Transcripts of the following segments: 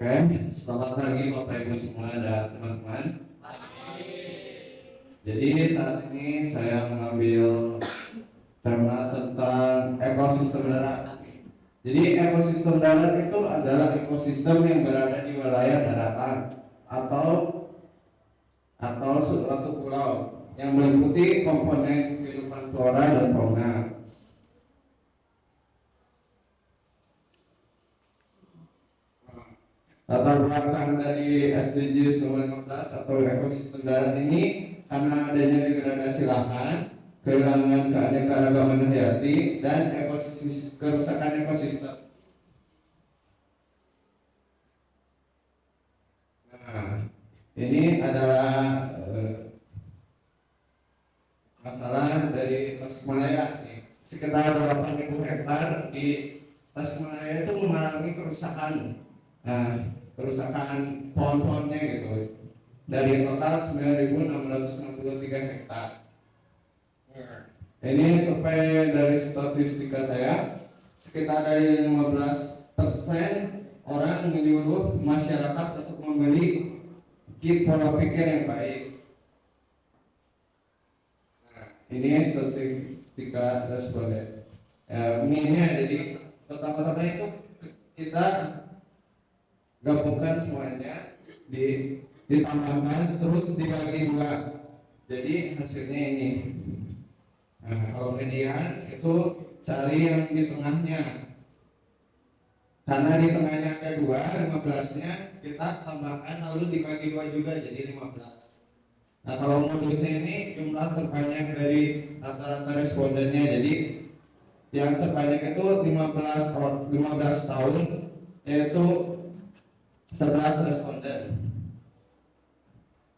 Oke, selamat pagi Bapak Ibu semua dan teman-teman. Jadi saat ini saya mengambil tema tentang ekosistem darat. Jadi ekosistem darat itu adalah ekosistem yang berada di wilayah daratan atau suatu pulau yang meliputi komponen kehidupan flora dan fauna. Latar belakang dari SDGs nomor 15 atau ekosistem darat ini karena adanya degradasi lahan, kehilangan keanekaragaman hayati, dan kerusakan ekosistem. Nah, ini adalah masalah dari Tasikmalaya. Sekitar 8.000 hektar di Tasikmalaya itu mengalami kerusakan. Nah, kerusakan pohon-pohonnya gitu dari total 9.663 hektar. Ini survei dari statistika saya, sekitar dari 15% orang menyuruh masyarakat untuk membeli kit pola pikir yang baik. Nah, ini statistika responden. Ini jadi pertama-tama itu kita gabungkan semuanya, ditambahkan terus dibagi dua, jadi hasilnya ini. Nah, kalau median itu cari yang di tengahnya, karena di tengahnya ada 2, 15-nya kita tambahkan lalu dibagi 2 juga jadi 15. Nah, kalau modusnya ini jumlah terbanyak dari rata-rata respondennya, jadi yang terbanyak itu 15 tahun, yaitu 11 responden.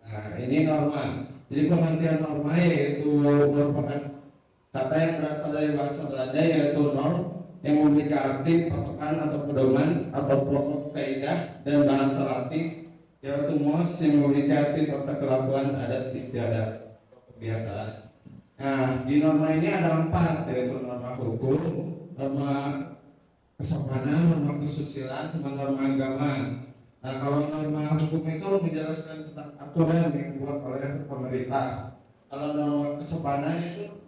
Nah, ini norma. Jadi pengertian norma yaitu merupakan kata yang berasal dari bahasa Belanda, yaitu norm, yang memiliki arti patokan atau pedoman atau pokok kaidah, dan bahasa Latin yaitu mos, yang memiliki arti tata kelakuan adat istiadat atau kebiasaan. Nah, di norma ini ada 4, yaitu norma hukum, norma kesopanan, norma kesusilaan, sama norma agama. Nah, kalau norma hukum itu menjelaskan tentang aturan yang dibuat oleh pemerintah. Kalau norma kesopanan itu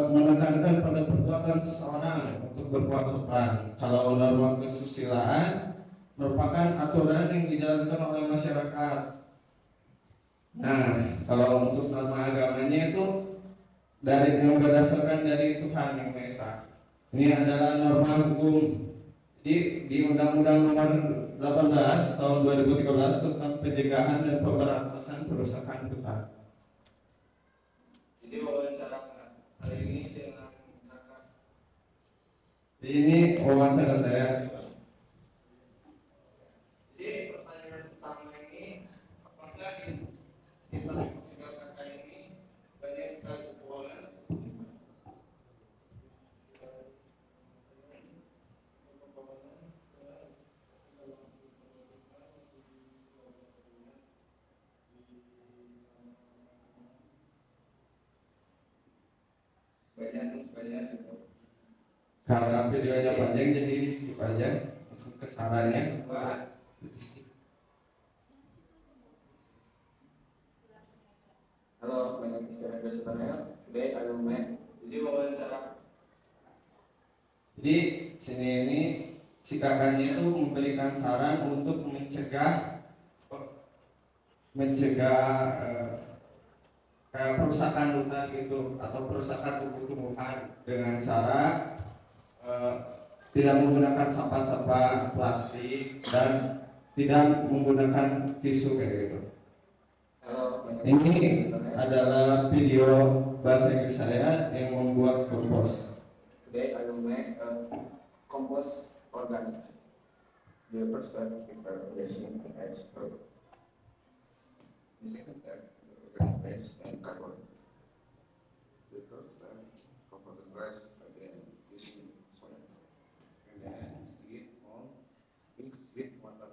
menekankan pada perbuatan seseorang untuk berbuat sopan. Kalau norma kesusilaan merupakan aturan yang dijalankan oleh masyarakat. Nah, kalau untuk norma agamanya itu dari yang berdasarkan dari Tuhan Yang Maha Esa. Ini adalah norma hukum. Jadi di Undang-Undang Nomor 18 Tahun 2013 tentang pencegahan dan pemberantasan perusakan hutan. Jadi wawancara hari ini dengan kakak. Ini wawancara saya. Jadi pertanyaan pertama ini, apakah kita kakak ini banyak sekali kebohongan? Banyak gitu. Karena videonya panjang jadi di skip aja, langsung ke sarannya. Halo, my name is Kevin Besutanya. Today I will make. Jadi wawancara. Jadi sini ini si kakaknya itu memberikan saran untuk mencegah perusakan hutan gitu atau perusakan tumbuh-tumbuhan dengan cara tidak menggunakan sampah-sampah plastik dan tidak menggunakan tisu kayak gitu. Ini adalah video bahasa Inggris saya yang membuat kompos. Today I will make a compost organic. The first step is preparation of edge product. The second step is organic waste and carbon. The third step cover the grass again using soil. And then it all mix with water.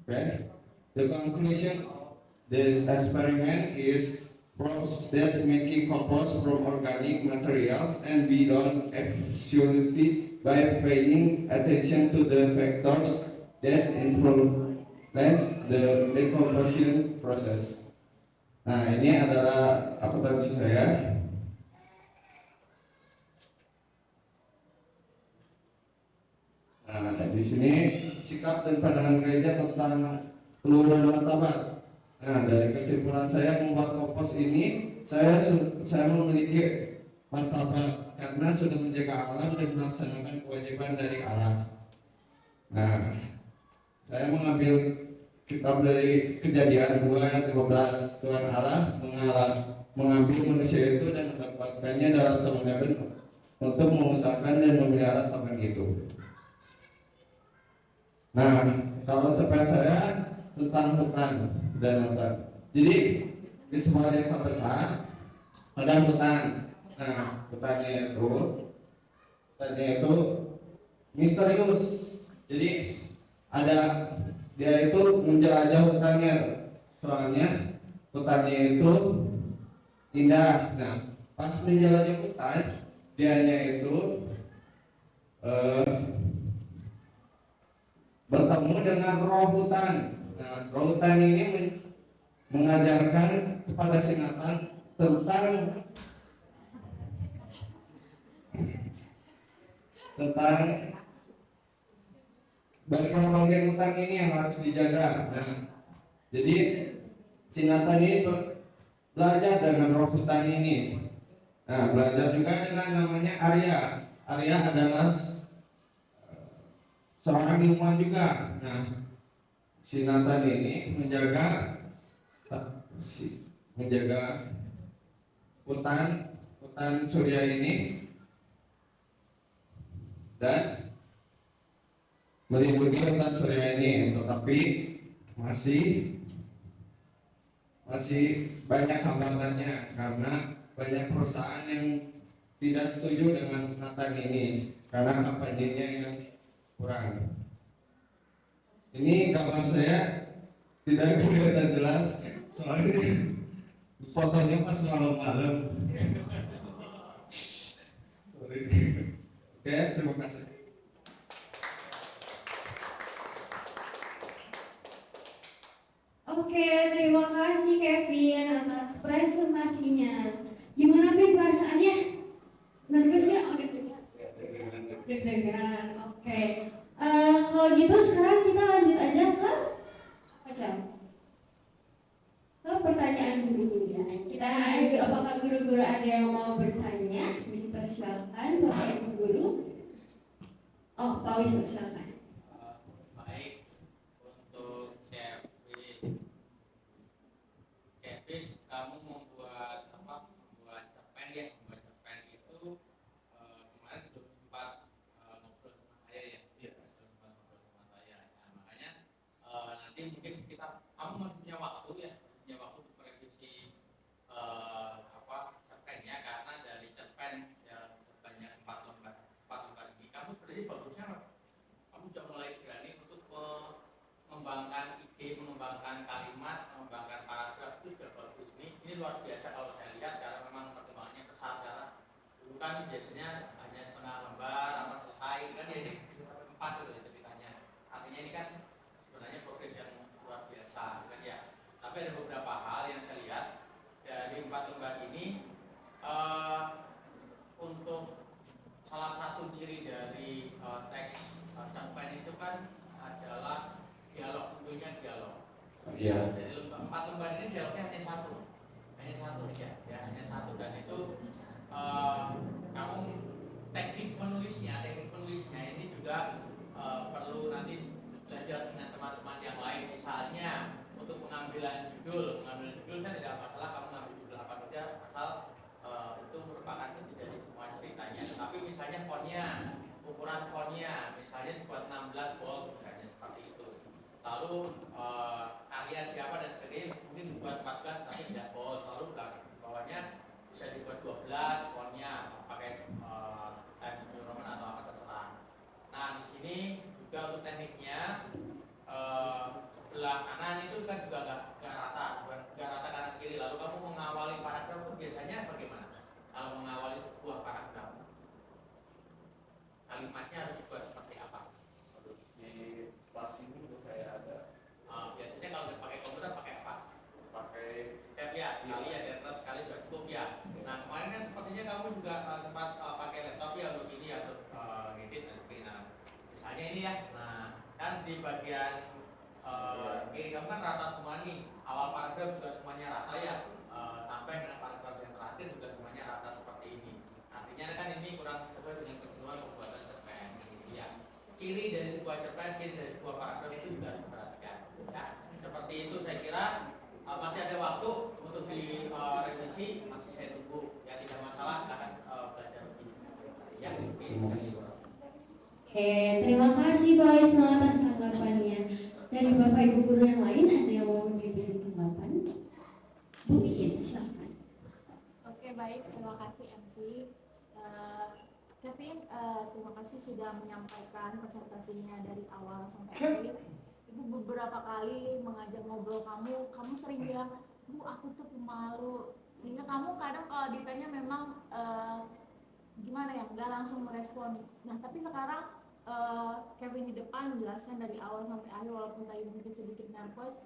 Okay. The conclusion of this experiment is Crops that making compost from organic materials and be done efficiently by paying attention to the factors that influence the decomposition process. Nah, ini adalah akuntansi saya. Nah, di sini sikap dan pandangan gereja tentang peluruhan martabat. Nah, dari kesimpulan saya membuat kompos ini, saya memiliki martabat karena sudah menjaga alam dan melaksanakan kewajiban dari Allah. Nah, saya mengambil kitab dari Kejadian 2 ayat 15. Tuhan Allah mengambil manusia itu dan mendapatkannya dalam taman Eden untuk mengusahakan dan memelihara taman itu. Nah, kalau cerpen saya tentang hutan dan hutan. Jadi di sebuah desa besar ada hutan. Nah, hutannya itu misterius. Jadi ada dia itu menjelajah hutannya. Soalnya hutannya itu indah. Nah, pas menjelajah hutan, dianya itu bertemu dengan roh hutan. Nah, roh hutan ini mengajarkan kepada si Nathan tentang bagian hutan ini yang harus dijaga. Nah, jadi si Nathan ini belajar dengan roh hutan ini. Nah, belajar juga dengan namanya Arya. Arya adalah seorang ilmuwan juga. Nah, si Nathan ini menjaga hutan surya ini dan melindungi hutan surya ini, tetapi masih banyak hambatannya karena banyak perusahaan yang tidak setuju dengan Nathan ini karena kampanyenya yang kurang. Ini gambar saya tidak kelihatan jelas soalnya fotonya pas malam-malam. Sorry. Oke, terima kasih. Oke, terima kasih Kevin atas presentasinya. Gimana Pin perasaannya? Nervous ya? Oh, deg-degan. Oke. Kalau gitu sekarang kita lanjut aja ke apa Cam? Ke pertanyaan guru-gurunya. Apakah guru-guru ada yang mau bertanya? Dipersilakan Bapak Ibu guru. Oh, Pak Wisnu silakan. Baik, untuk Kevin, kamu membuat cerpen ya, membuat cerpen itu kemarin belum sempat ngobrol sama saya ya, belum sempat ngobrol sama saya. Nah, makanya nanti mungkin kamu masih punya waktu ya, untuk merevisi cerpennya karena dari cerpen yang sebanyak 4 lembar ini, kamu sebenarnya bagusnya kamu sudah mulai berani untuk mengembangkan ide, mengembangkan kalimat, mengembangkan paragraf, itu sudah bagus. Ini luar biasa kalau saya lihat karena memang perkembangannya pesat. Karena dulu kan biasanya hanya setengah lembar apa selesai kan ya, ini 4 itu ya ceritanya. Artinya ini kan sebenarnya progres yang luar biasa kan ya. Tapi ada beberapa hal yang saya lihat dari 4 lembar ini, untuk salah satu ciri dari teks cerpen itu kan adalah dialog, tentunya dialog. Iya. Jadi 4 lembar ini dialognya hanya satu ya, hanya satu, dan itu kamu teknik menulisnya ini juga perlu nanti belajar dengan teman-teman yang lain. Misalnya untuk pengambilan judul saya tidak masalah kamu ngambil judul apa saja asal itu merupakan inti dari semua ceritanya. Tapi misalnya ukuran fontnya misalnya dibuat 16 bold misalnya seperti itu. Lalu karya siapa dan sebagainya mungkin dibuat 14 tapi tidak bold. Lalu bawahnya bisa dibuat 12 fontnya pakai Times New Roman atau apa terserah. Nah, di sini juga untuk tekniknya sebelah kanan itu kan juga nggak rata kanan kiri. Lalu kamu mengawali pada kalimatnya harus dibuat seperti apa? Harus di spasi dulu kayak ada Biasanya kalau udah pakai komputer pakai apa? pakai Step ya, sekali ya, laptop sekali sudah cukup ya. Nah kemarin kan sepertinya kamu juga sempat pakai laptop ya untuk ini ya, untuk ngedit dan sebagainya. Nah, misalnya ini ya, nah kan di bagian kiri kamu kan rata semua nih, awal paragraf juga semuanya rata ya, sampai dengan paragraf yang terakhir juga semuanya rata seperti ini. Artinya kan ini kurang sesuai dengan ketentuan pembuatan cerpen gitu ya. Ciri dari sebuah cerpen, ciri dari sebuah paragraf itu juga harus diperhatikan. Ya, seperti itu saya kira masih ada waktu untuk di revisi, masih saya tunggu. Ya tidak masalah, silakan belajar lebih. Ya, terima kasih. Oke, terima kasih Pak Wisnu atas tanggapannya. Dari Bapak Ibu guru yang lain ada yang mau diberi tanggapan? Bu Iin, silakan. Oke, baik, terima kasih MC. Kevin, terima kasih sudah menyampaikan presentasinya dari awal sampai akhir. Ibu beberapa kali mengajak ngobrol kamu sering bilang, Bu, aku tuh pemalu. Sehingga kamu kadang kalau ditanya memang gimana ya, nggak langsung merespon. Nah, tapi sekarang Kevin di depan menjelaskan dari awal sampai akhir, walaupun tadi mungkin sedikit nervous,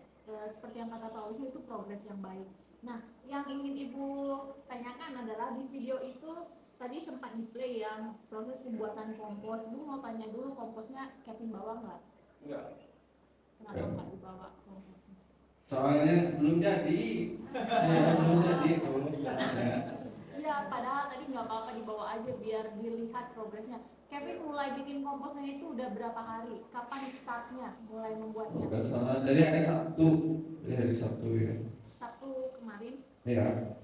seperti yang kata Pak Wisnu itu progres yang baik. Nah, yang ingin Ibu tanyakan adalah di video itu tadi sempat di play yang proses pembuatan kompos. Ibu mau tanya dulu, komposnya Kevin bawa nggak? Enggak. Kenapa nggak dibawa komposnya? Soalnya belum jadi. Belum jadi tuh. Iya, padahal tadi nggak apa-apa dibawa aja biar dilihat progresnya. Kevin mulai bikin komposnya itu udah berapa hari? Kapan startnya mulai membuatnya? Enggak salah dari hari Sabtu. Dari hari Sabtu ya. Sabtu kemarin? Iya.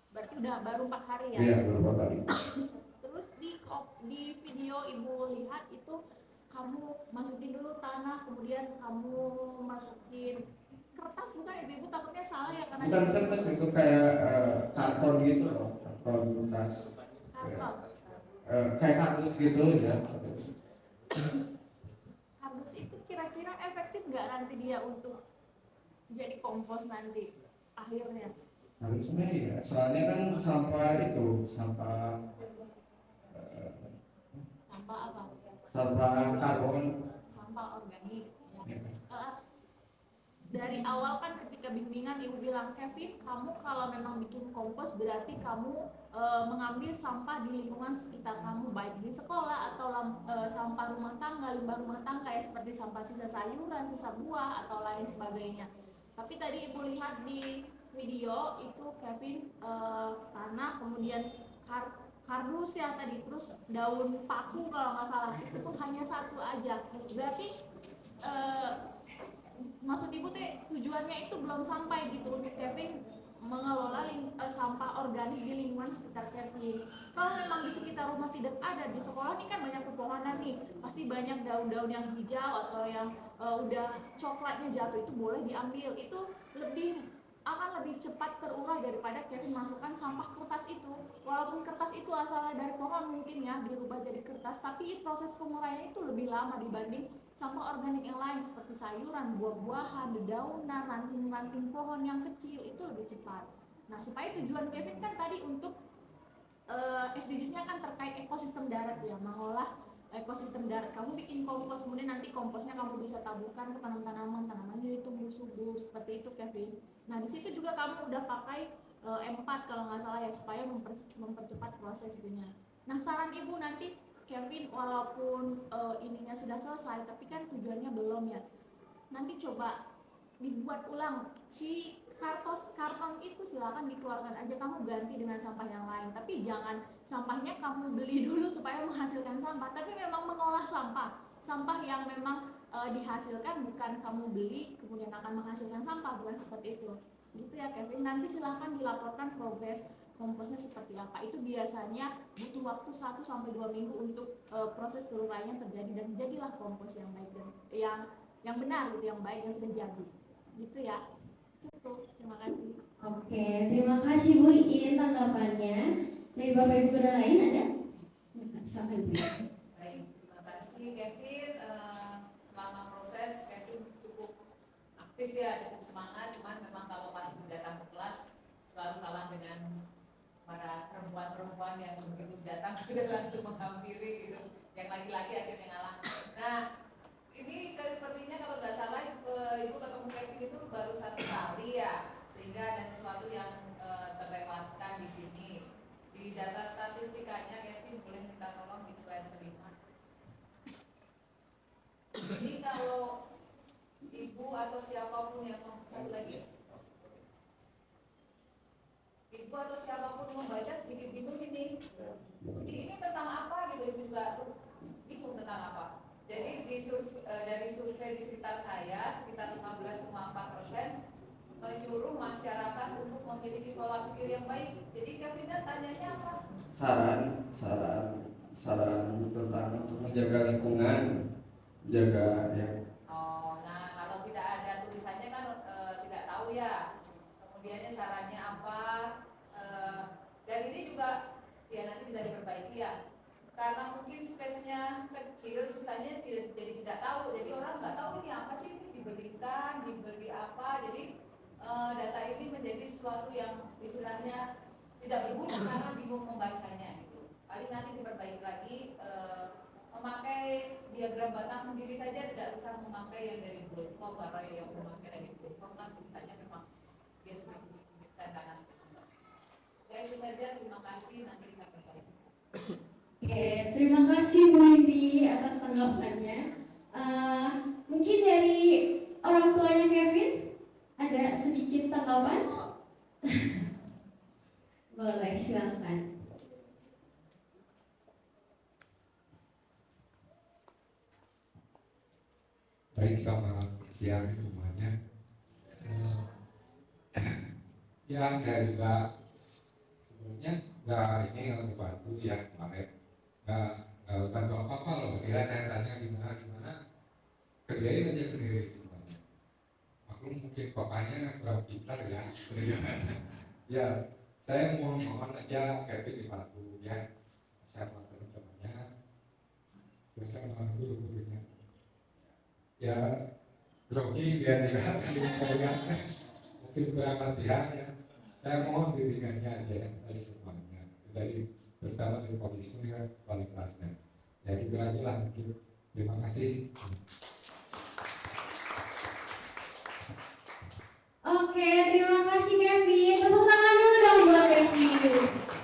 Berarti udah baru 4 hari ya? Iya, beberapa kali. Terus di video Ibu lihat itu kamu masukin dulu tanah, kemudian kamu masukin kertas, bukan Ibu takutnya salah ya karena Bukan kertas, itu kayak karton gitu loh, karton bekas. karton. Kayak kardus gitu ya. Kardus itu kira-kira efektif nggak nanti dia untuk jadi kompos nanti akhirnya? Harusnya ya, soalnya kan sampah itu, sampah Sampah apa? sampah karbon. Sampah organik. Ya. Dari awal kan ketika bimbingan Ibu bilang, Kevin, kamu kalau memang bikin kompos berarti kamu mengambil sampah di lingkungan sekitar kamu, baik di sekolah atau sampah rumah tangga, limbah rumah tangga ya, seperti sampah sisa sayuran, sisa buah atau lain sebagainya. Tapi tadi Ibu lihat di video itu Kevin tanah, kemudian kardus ya tadi, terus daun paku kalau nggak salah, itu pun hanya satu aja. Berarti maksud Ibu teh tujuannya itu belum sampai gitu untuk Kevin mengelola sampah organik di lingkungan sekitar Kevin. Kalau memang di sekitar rumah tidak ada, di sekolah ini kan banyak pepohonan nih, pasti banyak daun-daun yang hijau atau yang udah coklatnya jatuh, itu boleh diambil. Itu akan lebih cepat terurai daripada Kevin masukkan sampah kertas itu. Walaupun kertas itu asalnya dari pohon mungkin ya dirubah jadi kertas, tapi proses penguraiannya itu lebih lama dibanding sampah organik yang lain seperti sayuran, buah-buahan, dedaunan, ranting-ranting pohon yang kecil, itu lebih cepat. Nah, supaya tujuan Kevin kan tadi untuk SDGs-nya kan terkait ekosistem darat ya, mengolah ekosistem darat. Kamu bikin kompos, kemudian nanti komposnya kamu bisa taburkan ke tanaman-tanaman, tanamannya tumbuh subur seperti itu Kevin. Nah, di situ juga kamu udah pakai M4 kalau nggak salah ya, supaya mempercepat prosesnya. Nah, saran Ibu nanti Kevin walaupun ininya sudah selesai, tapi kan tujuannya belum ya. Nanti coba dibuat ulang si karton itu, silakan dikeluarkan aja, kamu ganti dengan sampah yang lain, tapi jangan sampahnya kamu beli dulu supaya menghasilkan sampah, tapi memang mengolah sampah yang memang dihasilkan, bukan kamu beli kemudian akan menghasilkan sampah, bukan seperti itu gitu ya Kevin. Nanti silahkan dilaporkan progres komposnya seperti apa. Itu biasanya butuh waktu 1-2 minggu untuk proses keluraian terjadi, dan jadilah kompos yang baik dan yang benar gitu, yang baik, yang sudah jadi gitu ya. Cukup, terima kasih. Oke, terima kasih Bu Iin tanggapannya. Dari Bapak Ibu guru lain ada? Silakan Bu. Baik, terima kasih Kevin. Selama proses Kevin cukup aktif ya, cukup semangat. Cuman memang kalau pas datang ke kelas selalu kalah dengan para perempuan-perempuan yang begitu datang sudah langsung menghampiri gitu, yang laki-laki akhirnya ngalah. Nah, ini sepertinya kalau nggak salah Ibu ketemu Kevin itu baru 1 kali ya, sehingga ada sesuatu yang terlewatkan di sini. Di data statistikanya Kevin boleh minta tolong di slide kelima. Jadi kalau Ibu atau siapapun yang satu lagi, Ibu atau siapapun membaca sedikit bingung ini. Jadi ini tentang apa gitu, Ibu juga bingung tentang apa. Jadi dari survei di sekitar saya sekitar 15,4% menyuruh masyarakat untuk memiliki pola pikir yang baik. Jadi Kevin tanyanya apa? Saran tentang untuk menjaga lingkungan, jaga ya. Oh, nah kalau tidak ada tulisannya kan tidak tahu ya. Kemudiannya sarannya apa? Dan ini juga ya nanti bisa diperbaiki ya. Karena mungkin space-nya kecil, tulisannya jadi tidak tahu. Jadi orang nggak tahu ini apa sih, ini diberikan, diberi apa. Jadi data ini menjadi sesuatu yang istilahnya tidak berguna karena bingung membacanya gitu. Paling nanti diperbaiki lagi, memakai diagram batang sendiri saja, tidak usah memakai yang dari bullet form, karena yang memakai dari bullet form kan tulisannya memang dia sempit-sempitkan karena spesifik. Ya itu saja, terima kasih, nanti kita perbaiki. Oke, terima kasih Bu Windy atas tanggapannya. Mungkin dari orang tuanya Kevin ada sedikit tanggapan? Boleh, silakan. Baik, selamat siang semuanya. Ya, saya juga sebenarnya nggak ngebantu ya kemarin, nggak bantu apa-apa loh. Dia saya tanya gimana, kerjain aja sendiri semuanya. Maklum mungkin bapaknya kurang pintar ya pendidikannya. Ya, saya mohon aja Kevin dibantu ya, sama teman-temannya, terus sama guru-gurunya. Ya, grogi dia juga saya mungkin kurang latihan ya. Saya mohon bimbingannya aja dari semuanya, dari terutama dari polisi ya, kualitasnya. Ya gitu aja lah mungkin. Terima kasih. Oke, terima kasih Kevin. Tepuk tangan dulu dong buat Kevin.